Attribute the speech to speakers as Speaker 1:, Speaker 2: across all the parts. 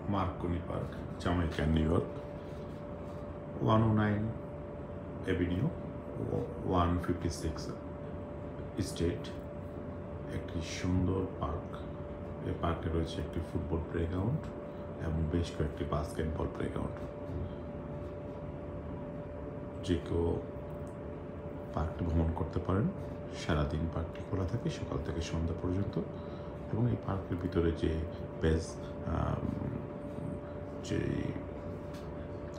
Speaker 1: Marconi park, Jamaica, new York, 109 Avenue, 156 state. একটি সুন্দর park. এই পার্কে রয়েছে একটি ফুটবল প্লেগ্রাউন্ড এবং বেশ কয়েকটি বাস্কেটবল প্লেগ্রাউন্ড। যে কেউ পার্কটি ভ্রমণ করতে পারেন। সারাদিন পার্কটি খোলা থাকে, সকাল থেকে সন্ধ্যা পর্যন্ত। এবং এই পার্কের ভিতরে যে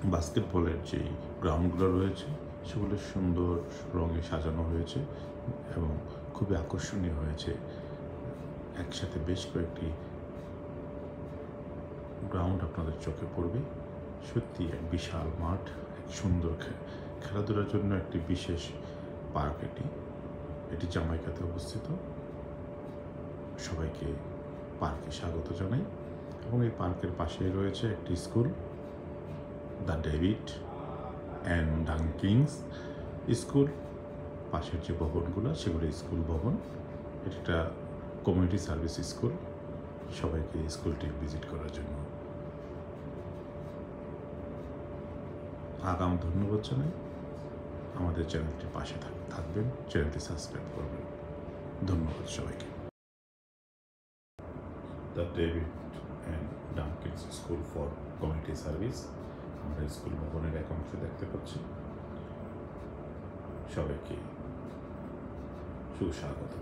Speaker 1: বাস্কেটবলের যে গ্রাউন্ডগুলো রয়েছে সেগুলো সুন্দর রঙে সাজানো হয়েছে এবং খুবই আকর্ষণীয় হয়েছে। একসাথে বেশ কয়েকটি গ্রাউন্ড আপনাদের চোখে পড়বে। সত্যি এক বিশাল মাঠ, এক সুন্দর খেলাধুলার জন্য একটি বিশেষ পার্ক। এটি জামাইকাতে অবস্থিত। সবাইকে পার্কে স্বাগত জানাই। এবং এই পার্কের পাশেই রয়েছে একটি school, the David and Dunkings school. পাশের যে ভবনগুলো সেগুলো স্কুল ভবন। এটি একটা কমিউনিটি সার্ভিস স্কুল। সবাইকে স্কুলটি ভিজিট করার জন্য আগাম ধন্যবাদ জানাই। আমাদের চ্যানেলটির পাশে থাকবেন, চ্যানেলটি সাবস্ক্রাইব করবেন। ধন্যবাদ সবাইকে। The David and Dunkings school for community service. আমরা স্কুল ভবনের এক অংশ দেখতে পাচ্ছি। সবাইকে সুস্বাগত।